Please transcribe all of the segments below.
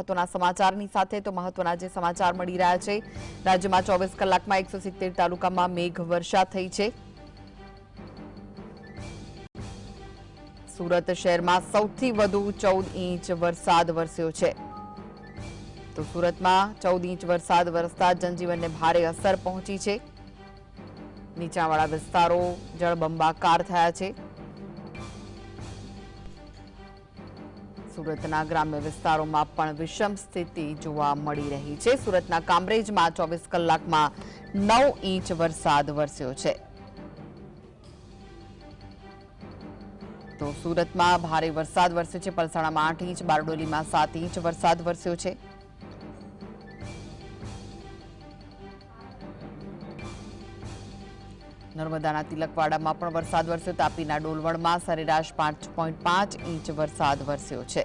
મહત્વના સમાચારની સાથે તો મહત્વના જે સમાચાર મળી રહ્યા છે, રાજ્યમાં 24 કલાકમાં 170 તાલુકામાં મેઘ વર્ષા થઈ છે। સુરત શહેરમાં સૌથી વધુ 14 ઇંચ વરસાદ વરસ્યો છે। તો સુરતમાં 14 ઇંચ વરસાદ વરસતા જનજીવનને ભારે અસર પહોંચી છે। નીચાણવાળા વિસ્તારો જળબંબાકાર થયા છે। સુરતના ગ્રામ્ય વિસ્તારોમાં પણ વિષમ સ્થિતિ જોવા મળી રહી છે। સુરતના કામરેજમાં 24 કલાકમાં 9 ઇંચ વરસાદ વરસ્યો છે। તો સુરતમાં ભારે વરસાદ વરસ્યો છે। પલસાણામાં 8 ઇંચ, બારડોલીમાં 7 ઇંચ વરસાદ વરસ્યો છે। નર્મદાના તિલકવાડામાં પણ વરસાદ વરસ્યો। તાપીના ડોલવણમાં સરેરાશ 5.5 ઇંચ વરસાદ વરસ્યો છે।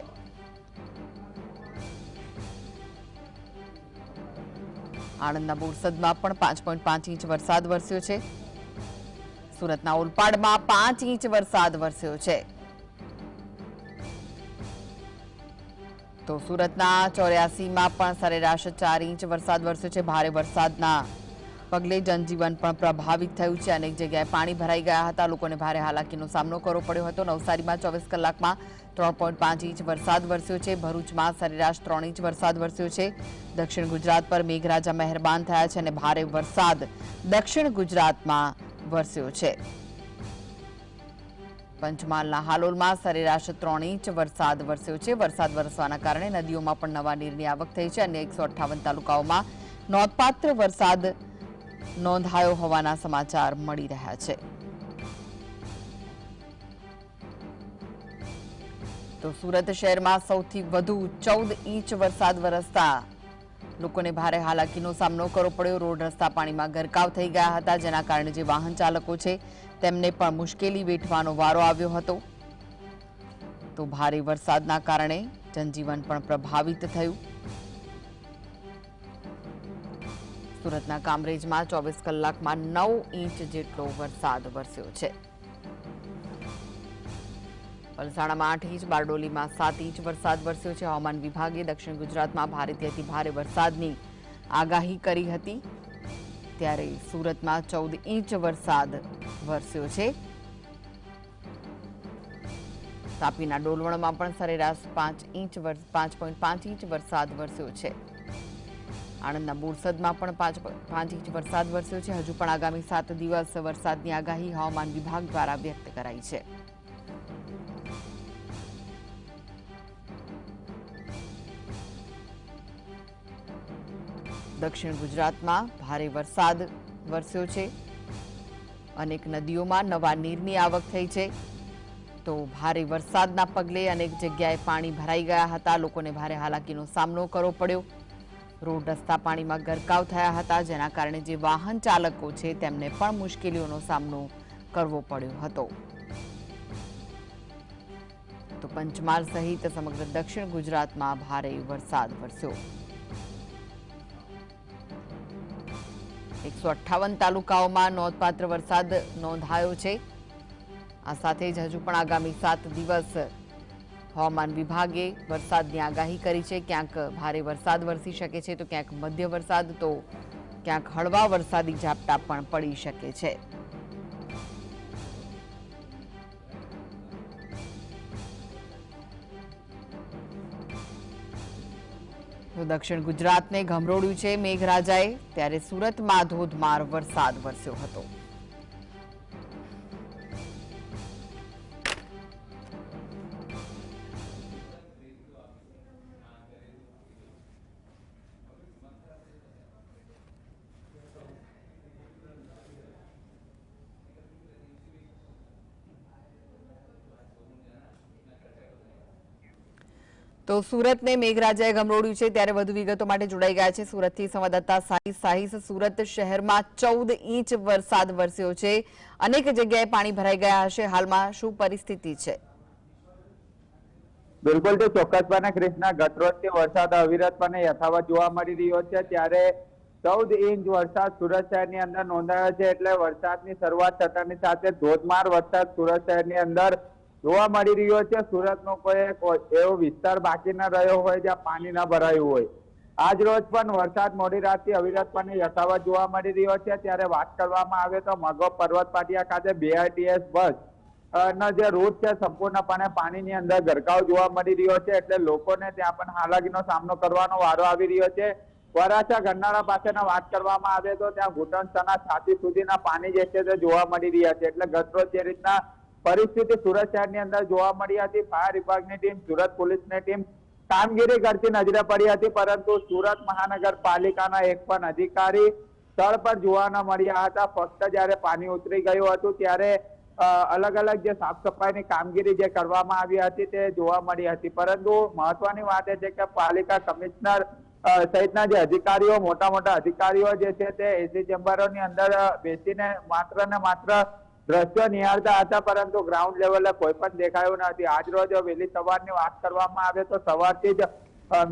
આણંદના બોરસદમાં પણ 5.5 ઇંચ વરસાદ વરસ્યો છે। સુરતના ઓલપાડમાં 5 ઇંચ વરસાદ વરસ્યો છે। તો સુરતના 84માં પણ સરેરાશ 4 ઇંચ વરસાદ વરસ્યો છે। ભારે વરસાદના પગલે જનજીવન પણ પ્રભાવિત થયું છે। અનેક જગ્યાએ પાણી ભરાઈ ગયા હતા। લોકોને ભારે હાલાકીનો સામનો કરવો પડ્યો હતો। નવસારીમાં 24 કલાકમાં 3.5 ઇંચ વરસાદ વરસ્યો છે। ભરૂચમાં સરેરાશ 3 ઇંચ વરસાદ વરસ્યો છે। દક્ષિણ ગુજરાત પર મેઘરાજા મહેરબાન થયા છે અને ભારે વરસાદ દક્ષિણ ગુજરાતમાં વરસ્યો છે। પંચમહાલના હાલોલમાં સરેરાશ 3 ઇંચ વરસાદ વરસ્યો છે। વરસાદ વરસવાના કારણે નદીઓમાં પણ નવા નીરની આવક થઈ છે। અન્ય 158 તાલુકાઓમાં નોંધપાત્ર વરસાદ નોંધાયો હોવાના સમાચાર મળી રહ્યા છે। તો સુરત શહેરમાં સૌથી વધુ 14 ઇંચ વરસાદ વરસતા લોકોને ભારે હાલાકીનો સામનો કરવો પડ્યો। રોડ રસ્તા પાણીમાં ગરકાવ થઈ ગયા હતા, જેના કારણે જે વાહન ચાલકો છે તેમને પણ મુશ્કેલી વેઠવાનો વારો આવ્યો હતો। તો ભારે વરસાદના કારણે જનજીવન પણ પ્રભાવિત થયું। સુરતના કામરેજમાં 24 કલાકમાં 9 ઇંચ જેટલો વરસાદ વરસ્યો છે। પલસાણામાં 8 ઇંચ, બારડોલીમાં 7 ઇંચ વરસાદ વરસ્યો છે। હવામાન વિભાગે દક્ષિણ ગુજરાતમાં ભારેથી અતિ ભારે વરસાદની આગાહી કરી હતી, ત્યારે સુરતમાં 14 ઇંચ વરસાદ વરસ્યો છે। તાપીના ડોલવણમાં પણ સરેરાશ 5.5 ઇંચ વરસાદ વરસ્યો છે। આણંદના બોરસદમાં પણ 5 ઇંચ વરસાદ વરસ્યો છે। હજુ પણ આગામી 7 દિવસ વરસાદની આગાહી હવામાન વિભાગ દ્વારા વ્યક્ત કરાઈ છે। દક્ષિણ ગુજરાતમાં ભારે વરસાદ વરસ્યો છે। અનેક નદીઓમાં નવા નીરની આવક થઈ છે। તો ભારે વરસાદના પગલે અનેક જગ્યાએ પાણી ભરાઈ ગયા હતા। લોકોને ભારે હાલાકીનો સામનો કરવો પડ્યો। રોડ રસ્તા પાણીમાં ગરકાવ થયા હતા, જેના કારણે જે વાહન ચાલકો છે તેમને પણ મુશ્કેલીઓનો સામનો કરવો પડ્યો હતો। તો પંચમહાલ સહિત સમગ્ર દક્ષિણ ગુજરાતમાં ભારે વરસાદ વરસ્યો। 158 તાલુકાઓમાં નોંધપાત્ર વરસાદ નોંધાયો છે। આ સાથે જ હજુ પણ આગામી 7 દિવસ હવામાન વિભાગે વરસાદની આગાહી કરી છે। ક્યાંક ભારે વરસાદ વરસી શકે છે, તો ક્યાંક મધ્ય વરસાદ, તો ક્યાંક હળવા વરસાદી ઝાપટા પણ પડી શકે છે। તો દક્ષિણ ગુજરાતને ગમરોળ્યું છે મેઘરાજાએ, ત્યારે સુરતમાં ધોધમાર વરસાદ વરસ્યો હતો। તો સુરતને મેઘરાજાએ ગમરોળ્યું છે, ત્યારે વધુ વિગતો માટે જોડાઈ ગયા છે સુરતથી સંવાદદાતા સાહિસ। સાહિસ, સુરત શહેરમાં 14 ઇંચ વરસાદ વરસ્યો છે। અનેક જગ્યાએ પાણી ભરાઈ ગયા હશે, હાલમાં શું પરિસ્થિતિ છે? બિલકુલ તો ચોક્કસપણે કૃષ્ણા, ગતરોજથી વરસાદ અવિરતપણે યથાવત જોવા મળી રહ્યો છે, ત્યારે 14 ઇંચ વરસાદ સુરત શહેરની અંદર નોંધાયો છે। એટલે વરસાદની શરૂઆત થતાની સાથે ધોધમાર વરસાદ સુરત શહેરની અંદર જોવા મળી રહ્યો છે. સુરતનો કોઈ એવો વિસ્તાર બાકી ન રહ્યો હોય જ્યાં પાણી ન ભરાયું હોય. આજ રોજ પણ વરસાદ મોડી રાતથી અવિરતપણે યથાવત જોવા મળી રહ્યો છે. ત્યારે વાત કરવામાં આવે તો મગો પર્વત પાટિયા ખાતે BRTS બસ નો જે રૂટ છે સંપૂર્ણપણે પાણીની અંદર ગરકાવ જોવા મળી રહ્યો છે. એટલે લોકોને ત્યાં પણ હાલાકીનો સામનો કરવાનો વારો આવી રહ્યો છે. વરાછા ગરનાળા પાસેના વાત કરવામાં આવે તો ત્યાં ઘૂંટણસના છાતી સુધીના પાણી જે છે તે જોવા મળી રહ્યા છે. એટલે ગતરોજ જે રીતના પરિસ્થિતિ સુરત શહેરની અંદર જોવા મળી હતી, ફાયર વિભાગની ટીમ, સુરત પોલીસની ટીમ કામગીરી કરતી નજરે પડી હતી, પરંતુ સુરત મહાનગરપાલિકાના એક પણ અધિકારી સ્થળ પર જોવા ન મળ્યા હતા. ફક્ત જ્યારે પાણી ઉતરી ગયું હતું ત્યારે અલગ અલગ જે સાફ સફાઈની કામગીરી જે કરવામાં આવી હતી તે જોવા મળી હતી. પરંતુ મહત્વની વાત એ છે કે પાલિકા કમિશનર સહિતના જે અધિકારીઓ, મોટા મોટા અધિકારીઓ જે છે તે એસી ચેમ્બરોની અંદર બેસીને માત્ર ને માત્ર દ્રશ્યો નિહાળતા હતા, પરંતુ ગ્રાઉન્ડ લેવલે કોઈ પણ દેખાયું નથી. આજ રોજ વહેલી સવારની વાત કરવામાં આવે તો સવારથી જ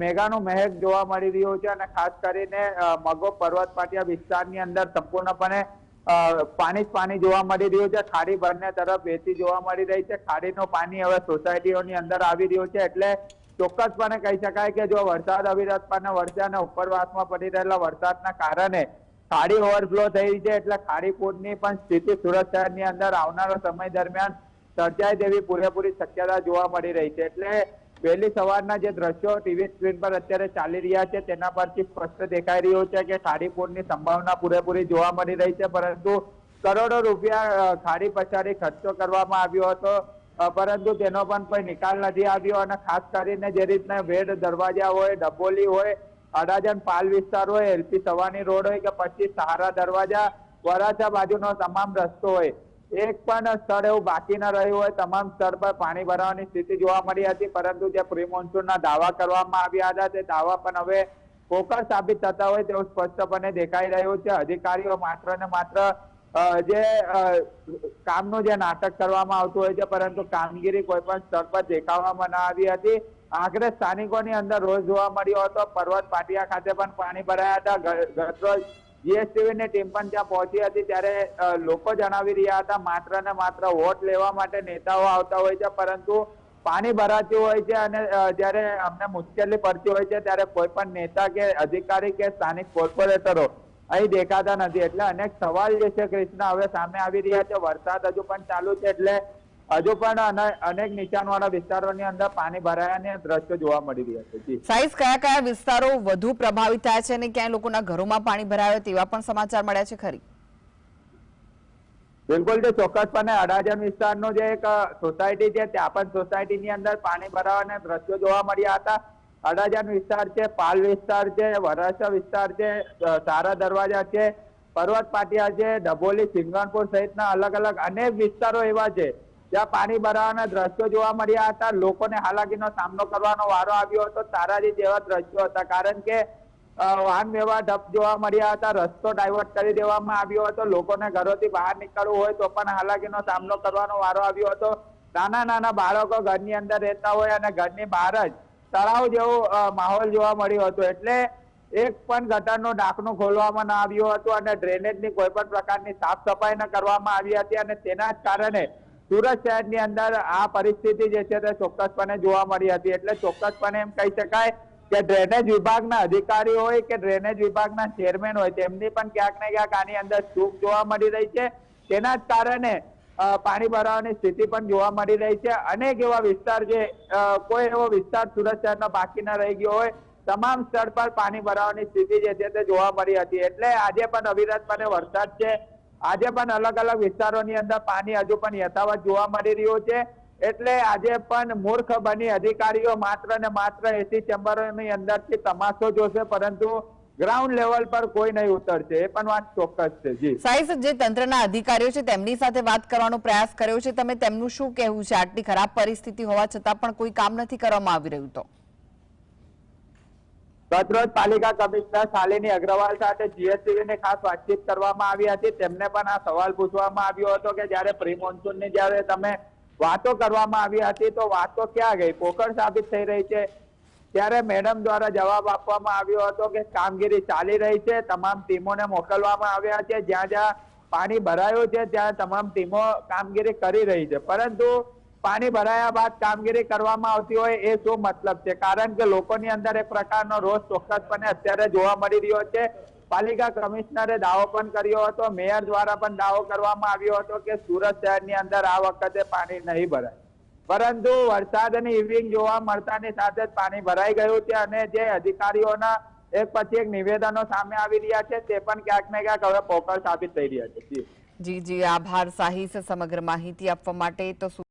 મેઘાનું મહેક જોવા મળી રહ્યું છે અને ખાસ કરીને મગો પર્વત પાટિયા વિસ્તારની અંદર સંપૂર્ણપણે પાણી જ પાણી જોવા મળી રહ્યું છે. ખાડી બંને તરફ વહેતી જોવા મળી રહી છે. ખાડીનું પાણી હવે સોસાયટીઓની અંદર આવી રહ્યું છે. એટલે ચોક્કસપણે કહી શકાય કે જો વરસાદ અવિરતપણે વરસે અને ઉપરવાસમાં પડી રહેલા વરસાદના કારણે ખાડી ઓવરફ્લો થઈ છે. એટલે ખાડી પૂરની પણ સ્થિતિ સુરત શહેરની અંદર આવનારા સમય દરમિયાન સર્જાય તેવી પૂરેપૂરી શક્યતા જોવા મળી રહી છે. એટલે વહેલી સવારના જે દ્રશ્યો ટીવી સ્ક્રીન પર અત્યારે ચાલી રહ્યા છે તેના પરથી સ્પષ્ટ દેખાઈ રહ્યું છે કે ખાડી પૂરની સંભાવના પૂરેપૂરી જોવા મળી રહી છે. પરંતુ કરોડો રૂપિયા ખાડી પછાડી ખર્ચો કરવામાં આવ્યો હતો, પરંતુ તેનો પણ કોઈ નિકાલ નથી આવ્યો. અને ખાસ કરીને જે રીતના વેડ દરવાજા હોય, ડબોલી હોય, અડાજણ પાલ વિસ્તાર હોય, LP સવાની રોડ હોય કે પછી સહારા દરવાજા, વરાછા બાજુનો તમામ રસ્તો હોય, એક પણ સ્થળ એવું બાકી ન રહ્યું હોય. તમામ સ્થળ પર પાણી ભરાવાની સ્થિતિ જોવા મળી હતી. પરંતુ જે પ્રી મોન્સૂનના દાવા કરવામાં આવ્યા હતા તે દાવા પણ હવે પોકળ સાબિત થતા હોય તેવું સ્પષ્ટપણે દેખાઈ રહ્યું છે. અધિકારીઓ માત્ર ને માત્ર જે કામનું જે નાટક કરવામાં આવતું હોય છે, પરંતુ કામગીરી કોઈ પણ સ્તર પર દેખાવામાં ન આવી હતી. આખરે સ્થાનિકોની અંદર રોજ જોવા મળ્યો હતો. પર્વત પાટિયા ખાતે પણ પાણી ભરાયા હતા. ગતરોજ GSTV ની ટીમ પણ ત્યાં પહોંચી હતી ત્યારે લોકો જણાવી રહ્યા હતા માત્ર ને માત્ર વોટ લેવા માટે નેતાઓ આવતા હોય છે, પરંતુ પાણી ભરાતું હોય છે અને જ્યારે અમને મુશ્કેલી પડતી હોય છે ત્યારે કોઈ પણ નેતા કે અધિકારી કે સ્થાનિક કોર્પોરેટરો અહીં દેખાતા નથી. એટલે અનેક સવાલ જે છે કૃષ્ણ હવે સામે આવી રહ્યા છે. વરસાદ હજુ પણ ચાલુ છે એટલે હજુ પણ અનેક નીચાણવાળા વિસ્તારોની અંદર પાણી ભરાયાના દ્રશ્યો જોવા મળી રહ્યા છે. સાઈઝ કયા કયા વિસ્તારો વધુ પ્રભાવિત થયા છે અને ક્યાંય લોકોના ઘરોમાં પાણી ભરાયો તેવા પણ સમાચાર મળ્યા છે ખરી? બિલકુલ, જે ચોક્કસપણે અડાજણ વિસ્તારનો જે એક સોસાયટી છે ત્યાં પણ સોસાયટીની અંદર પાણી ભરાવાના દ્રશ્યો જોવા મળ્યા હતા. અડાજણ વિસ્તાર છે, પાલ વિસ્તાર છે, વરાછા વિસ્તાર છે, સારા દરવાજા છે, પર્વત પાટિયા છે, ડભોલી, સિંગણપુર સહિતના અલગ અલગ અનેક વિસ્તારો એવા છે જ્યાં પાણી ભરાવાના દ્રશ્યો જોવા મળ્યા હતા. લોકોને હાલાકીનો સામનો કરવાનો વારો આવ્યો હતો. તારાજી જેવા દ્રશ્યો હતા, કારણ કે વાહન વ્યવહાર ઠપ જોવા મળ્યા હતા. રસ્તો ડાયવર્ટ કરી દેવામાં આવ્યો હતો. લોકોને ઘરોથી બહાર નીકળવું હોય તો પણ હાલાકીનો સામનો કરવાનો વારો આવ્યો હતો. નાના નાના બાળકો ઘરની અંદર રહેતા હોય અને ઘરની બહાર જ તળાવ જેવો માહોલ જોવા મળ્યો હતો. એટલે એક પણ ગટરનું ઢાંકણું ખોલવામાં ન આવ્યું હતું અને ડ્રેનેજની કોઈ પણ પ્રકારની સાફ સફાઈ ન કરવામાં આવી હતી. અને તેના જ કારણે સુરત શહેરની અંદર આ પરિસ્થિતિ જે છે તે ચોક્કસપણે જોવા મળી હતી. એટલે ચોક્કસપણે એમ કહી શકાય કે ડ્રેનેજ વિભાગના અધિકારીઓ હોય કે ડ્રેનેજ વિભાગના ચેરમેન હોય તેમની પણ ક્યાંક ને ક્યાંક આની અંદર ચૂક જોવા મળી રહી છે. તેના જ કારણે પાણી ભરાવાની સ્થિતિ પણ જોવા મળી રહી છે. અનેક એવા વિસ્તાર છે, કોઈ એવો વિસ્તાર સુરત શહેરનો બાકી ન રહી ગયો હોય. તમામ સ્થળ પર પાણી ભરાવાની સ્થિતિ જે છે તે જોવા મળી હતી. એટલે આજે પણ અવિરતપણે વરસાદ છે. આજે પણ અલગ અલગ વિસ્તારોની અંદર પાણી હજુ પણ યથાવત જોવા મળી રહ્યું છે. એટલે આજે પણ મૂર્ખ બની અધિકારીઓ માત્ર ને માત્ર એસી ચેમ્બરોની અંદરથી તમાશો જોશે, પરંતુ ગ્રાઉન્ડ લેવલ પર કોઈ નહીં ઉતરશે. એ પણ વાત ચોક્કસ છે. જી સાહેબ, જે તંત્રના અધિકારીઓ છે તેમની સાથે વાત કરવાનો પ્રયાસ કર્યો છે તમે, તેમનું શું કહેવું છે? આટલી ખરાબ પરિસ્થિતિ હોવા છતાં પણ કોઈ કામ નથી કરવામાં આવી રહ્યું તો? ગતરોજ પાલિકા કમિશનર શાલિની અગ્રવાલ સાથે GSTV ને ખાસ વાતચીત કરવામાં આવી હતી. તેમને પણ આ સવાલ પૂછવામાં આવ્યો હતો કે જ્યારે પ્રી મોન્સૂનની જ્યારે તમે વાતો કરવામાં આવી હતી તો વાતો ક્યાં ગઈ, પોકળ સાબિત થઈ રહી છે. ત્યારે મેડમ દ્વારા જવાબ આપવામાં આવ્યો હતો કે કામગીરી ચાલી રહી છે, તમામ ટીમોને મોકલવામાં આવ્યા છે, જ્યાં જ્યાં પાણી ભરાયું છે ત્યાં તમામ ટીમો કામગીરી કરી રહી છે. પરંતુ પાણી ભરાયા બાદ કામગીરી કરવામાં આવતી હોય એ શું મતલબ છે? કારણ કે લોકોની અંદર એક પ્રકારનો રોષ ચોક્કસપણે અત્યારે જોવા મળી રહ્યો છે. પાલિકા કમિશનરે દાવો પણ કર્યો હતો, મેયર દ્વારા પણ દાવો કરવામાં આવ્યો હતો કે સુરત શહેરની અંદર આ વખતે પાણી નહીં ભરાય, પરંતુ વરસાદની ઇવનિંગ જોવા મળતાની સાથે જ પાણી ભરાઈ ગયું છે અને જે અધિકારીઓના એક પછી એક નિવેદનો સામે આવી રહ્યા છે તે પણ ક્યાંક ને ક્યાંક હવે પોકળ સાબિત થઈ રહ્યા છે. જી આભાર સાહિસ સમગ્ર માહિતી આપવા માટે. તો